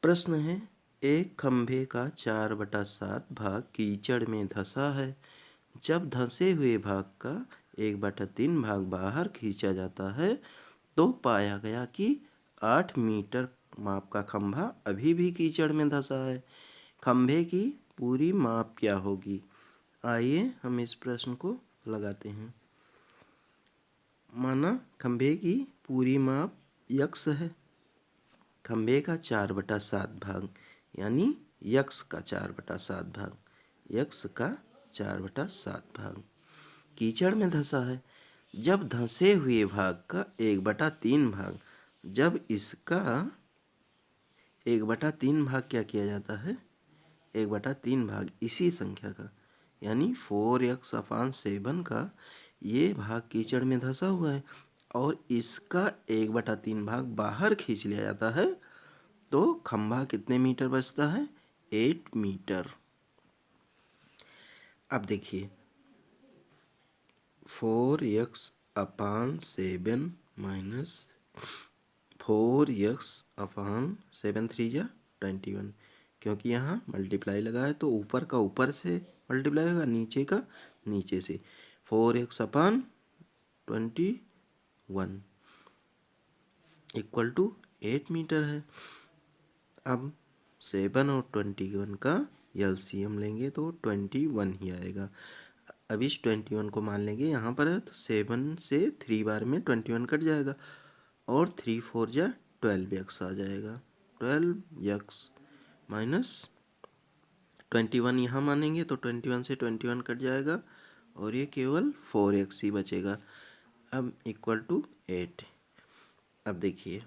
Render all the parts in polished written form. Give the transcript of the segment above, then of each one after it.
प्रश्न है, एक खंभे का 4/7 भाग कीचड़ में धंसा है। जब धंसे हुए भाग का 1/3 भाग बाहर खींचा जाता है तो पाया गया कि 8 मीटर माप का खंभा अभी भी कीचड़ में धंसा है। खंभे की पूरी माप क्या होगी? आइए हम इस प्रश्न को लगाते हैं। माना खंभे की पूरी माप यक्स है। खंभे का 4/7 भाग यानी यक्स का 4/7 भाग, यक्स का 4/7 भाग कीचड़ में धंसा है। जब धंसे हुए भाग का 1/3 भाग, जब इसका 1/3 भाग क्या किया जाता है? 1/3 भाग इसी संख्या का यानी 4x/7 का ये भाग कीचड़ में धंसा हुआ है और इसका 1/3 भाग बाहर खींच लिया जाता है तो खंभा कितने मीटर बचता है? 8 मीटर। अब देखिए 4x/7 माइनस 4x/7 3 जा 21, क्योंकि यहाँ मल्टीप्लाई लगा है तो ऊपर का ऊपर से मल्टीप्लाई होगा, नीचे का नीचे से। 4x/21 इक्वल टू 8 मीटर है। अब 7 और 21 का एलसीएम लेंगे तो 21 ही आएगा। अब इस 21 को मान लेंगे, यहाँ पर है तो 7 से 3 बार में 21 कट जाएगा और 3 4 जा 12x आ जाएगा। 12x माइनस 21 यहाँ मानेंगे तो 21 से 21 कट जाएगा और ये केवल 4x ही बचेगा। अब इक्वल टू 8। अब देखिए,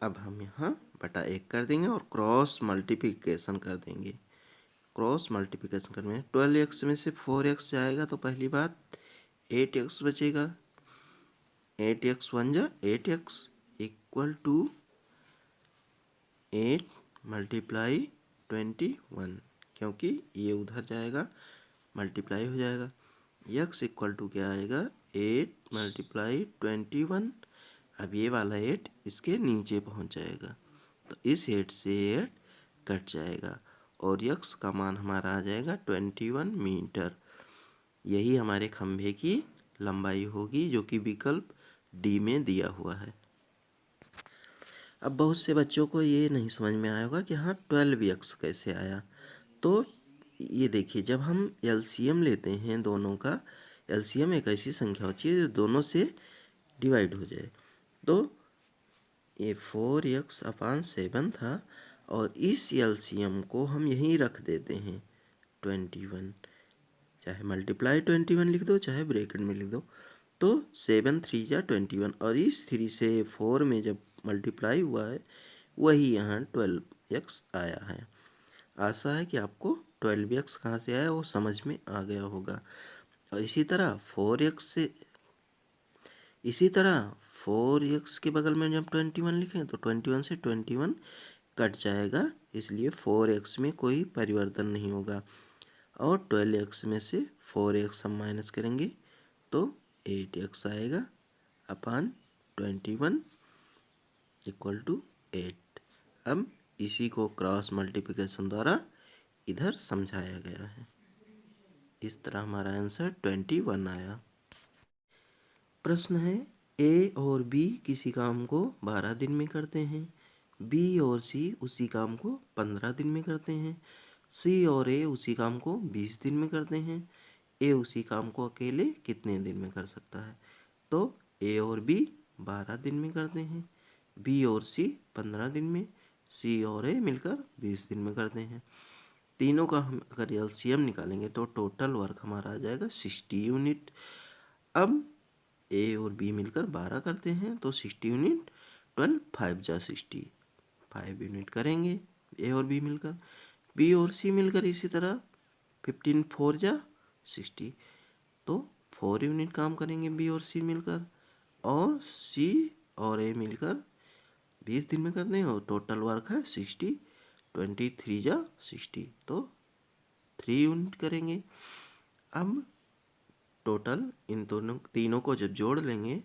अब हम यहाँ बटा 1 कर देंगे और क्रॉस मल्टीप्लिकेशन कर देंगे। क्रॉस मल्टीप्लिकेशन करने में 12x में से 4x जाएगा तो पहली बात 8x बचेगा। 8x 1 जा 8x इक्वल टू 8 मल्टीप्लाई 21, क्योंकि ये उधर जाएगा मल्टीप्लाई हो जाएगा। x इक्वल टू क्या आएगा? 8 मल्टीप्लाई 21। अब ये वाला 8 इसके नीचे पहुंच जाएगा तो इस 8 से 8 कट जाएगा और x का मान हमारा आ जाएगा 21 मीटर। यही हमारे खंभे की लंबाई होगी जो कि विकल्प डी में दिया हुआ है। अब बहुत से बच्चों को ये नहीं समझ में आया होगा कि हाँ 12x कैसे आया। तो ये देखिए, जब हम एलसीएम लेते हैं दोनों का, एलसीएम एक ऐसी संख्या होती है जो दोनों से डिवाइड हो जाए। तो ये 4x/7 था और इस एलसीएम को हम यहीं रख देते हैं 21, चाहे मल्टीप्लाई 21 लिख दो चाहे ब्रैकेट में लिख दो। तो 7 3 जा 21 और इस 3 से 4 में जब मल्टीप्लाई हुआ है वही यहाँ 12x आया है। आशा है कि आपको 12x कहाँ से आया वो समझ में आ गया होगा। और इसी तरह 4x के बगल में जब 21 लिखें तो 21 से 21 कट जाएगा, इसलिए 4x में कोई परिवर्तन नहीं होगा। और 12x में से 4x हम माइनस करेंगे तो 8x आएगा अपान 21 इक्वल टू 8। अब इसी को क्रॉस मल्टीप्लिकेशन द्वारा इधर समझाया गया है। इस तरह हमारा आंसर 21 आया। प्रश्न है, ए और बी किसी काम को 12 दिन में करते हैं, बी और सी उसी काम को 15 दिन में करते हैं, सी और ए उसी काम को 20 दिन में करते हैं। ए उसी काम को अकेले कितने दिन में कर सकता है? तो ए और बी 12 दिन में करते हैं, बी और सी 15 दिन में, सी और ए मिलकर 20 दिन में करते हैं। तीनों का हम अगर एलसीएम निकालेंगे तो टोटल वर्क हमारा आ जाएगा 60 यूनिट। अब ए और बी मिलकर 12 करते हैं तो 60 यूनिट 12 5 जा 60, 5 यूनिट करेंगे ए और बी मिलकर। बी और सी मिलकर इसी तरह 15 4 जा 60, तो 4 यूनिट काम करेंगे बी और सी मिलकर। और सी और ए मिलकर 20 दिन में करते हैं और टोटल वर्क है 60, 23 जा 60, तो 3 यूनिट करेंगे। अब टोटल इन दोनों तीनों को जब जोड़ लेंगे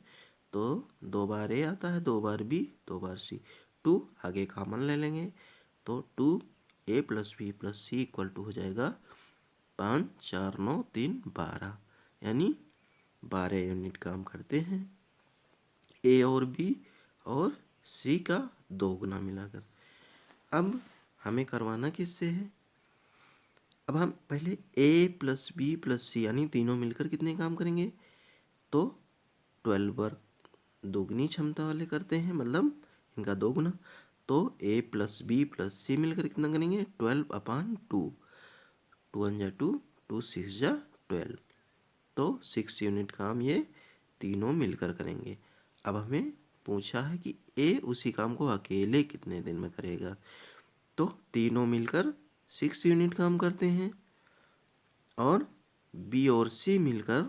तो 2 बार ए आता है, 2 बार बी, 2 बार सी, 2 आगे कॉमन ले लेंगे तो 2a + b + c = हो जाएगा 5 4 9 3 12, यानी 12 यूनिट काम करते हैं ए और बी और सी का 2 गुना मिलाकर। अब हमें करवाना किससे है? अब हम पहले ए + बी + सी यानी तीनों मिलकर कितने काम करेंगे? तो 12 वर्क दोगुनी क्षमता वाले करते हैं, मतलब इनका 2 गुना। तो a + b + c मिलकर कितना करेंगे? 12/2, 2 × 2 2 6 × 12, तो 6 यूनिट काम ये तीनों मिलकर करेंगे। अब हमें पूछा है कि ए उसी काम को अकेले कितने दिन में करेगा, तो तीनों मिलकर 6 यूनिट काम करते हैं और बी और सी मिलकर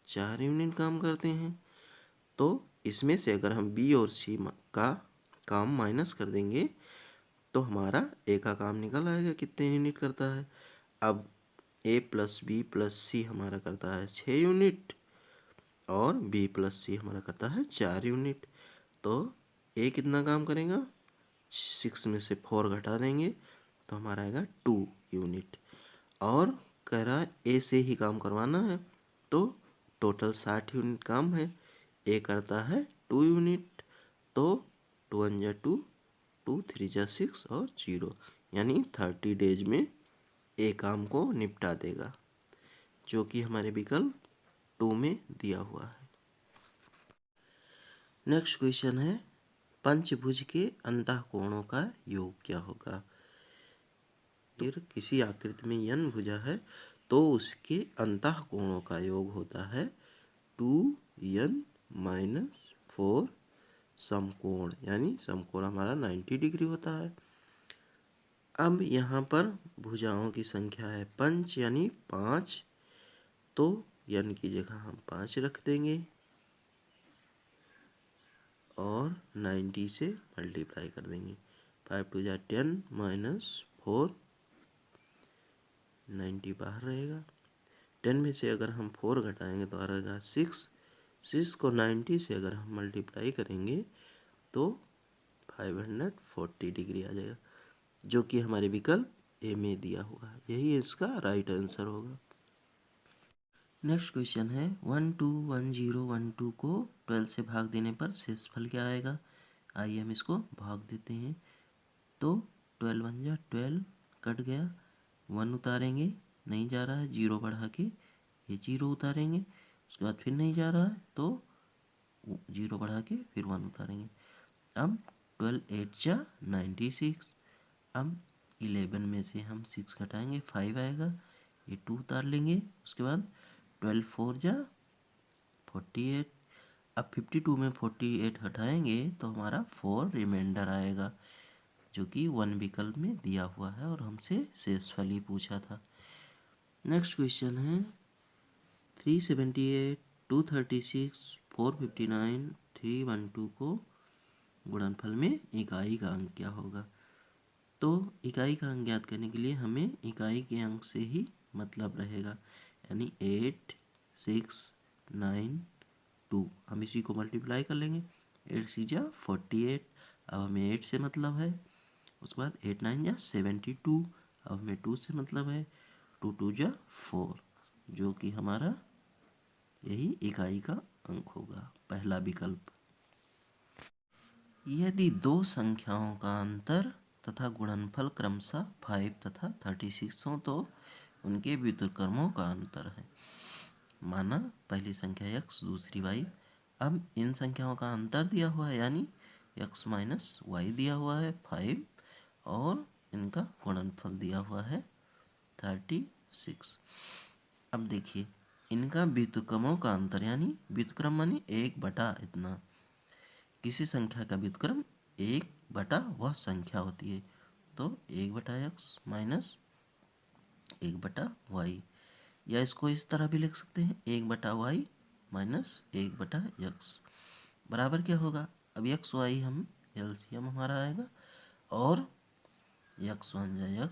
4 यूनिट काम करते हैं। तो इसमें से अगर हम बी और सी का काम माइनस कर देंगे तो हमारा ए का काम निकल आएगा कितने यूनिट करता है। अब a + b + c हमारा करता है 6 यूनिट और b + c हमारा करता है 4 यूनिट। तो a कितना काम करेगा? 6 में से 4 घटा देंगे तो हमारा आएगा 2 यूनिट। और कह रहा है ए से ही काम करवाना है, तो टोटल 60 यूनिट काम है। ए करता है 2 यूनिट, तो 2 × 2 2 3 × 6 और 0, यानी 30 डेज में ए काम को निपटा देगा, जो कि हमारे विकल्प 2 में दिया हुआ है। नेक्स्ट क्वेश्चन है पंचभुज के अंतःकोणों का योग क्या होगा? फिर किसी आकृति में n भुजा है तो उसके अंतःकोणों का योग होता है 2n - 4 समकोण, यानी समकोण हमारा 90 डिग्री होता है। अब यहाँ पर भुजाओं की संख्या है पंच यानी 5, तो n की जगह हम 5 रख देंगे और 90 से मल्टीप्लाई कर देंगे। 5 × 2 = 10 - 4, 90 बाहर रहेगा। 10 में से अगर हम 4 घटाएंगे तो आ रहेगा 6। 6 को 90 से अगर हम मल्टीप्लाई करेंगे तो 540 डिग्री आ जाएगा, जो कि हमारे विकल्प ए में दिया हुआ है। यही इसका राइट आंसर होगा। नेक्स्ट क्वेश्चन है 1 2 1 0 1 2 को 12 से भाग देने पर शेषफल क्या आएगा? आइए हम इसको भाग देते हैं। तो 12 × 1 = 12, कट गया, 1 उतारेंगे, नहीं जा रहा है, 0 बढ़ा के ये 0 उतारेंगे, उसके बाद फिर नहीं जा रहा है तो 0 बढ़ा के फिर 1 उतारेंगे। अब 12 × 8 = 96। अब 11 में से हम 6 घटाएंगे, 5 आएगा, ये 2 उतार लेंगे, उसके बाद 12 × 4 = 48। अब 52 में 48 हटाएंगे तो हमारा 4 रिमाइंडर आएगा, जो कि 1 विकल्प में दिया हुआ है और हमसे शेषफल ही पूछा था। नेक्स्ट क्वेश्चन है 378 236 459 312 को गुणनफल में इकाई का अंक क्या होगा? तो इकाई का अंक ज्ञात करने के लिए हमें इकाई के अंक से ही मतलब रहेगा, यानी 8 6 9 2, हम इसी को मल्टीप्लाई कर लेंगे। 8 × 6 = 48, अब हमें 8 से मतलब है। उसके बाद 8 × 9 = 72, अब हमें 2 से मतलब है। 2 × 2 = 4, जो कि हमारा यही इकाई का अंक होगा, पहला विकल्प। यदि दो संख्याओं का अंतर तथा गुणनफल क्रमशः 5 तथा 36 हो तो उनके व्युत्क्रमों का अंतर है। माना पहली संख्या x, दूसरी y। अब इन संख्याओं का अंतर दिया हुआ है, यानी x - y दिया हुआ है 5, और इनका गुणनफल दिया हुआ है 36। अब देखिए इनका व्युत्क्रमों का अंतर, यानी व्युत्क्रम माने 1/, इतना। किसी संख्या का व्युत्क्रम 1/ वह संख्या होती है, तो 1/x - 1/y, या इसको इस तरह भी लिख सकते हैं 1/y - 1/x बराबर क्या होगा? अब x y हम एलसीएम हमारा आएगा और x बन जाए x,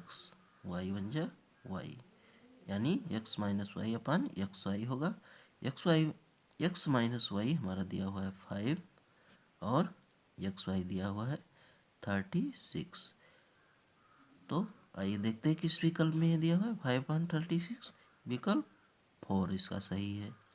y बन जाए y, यानी x - y/xy होगा। x - y हमारा दिया हुआ है 5 और xy दिया हुआ है 36। तो आइए देखते हैं किस विकल्प में ये दिया हुआ है 5.36, विकल्प 4 इसका सही है।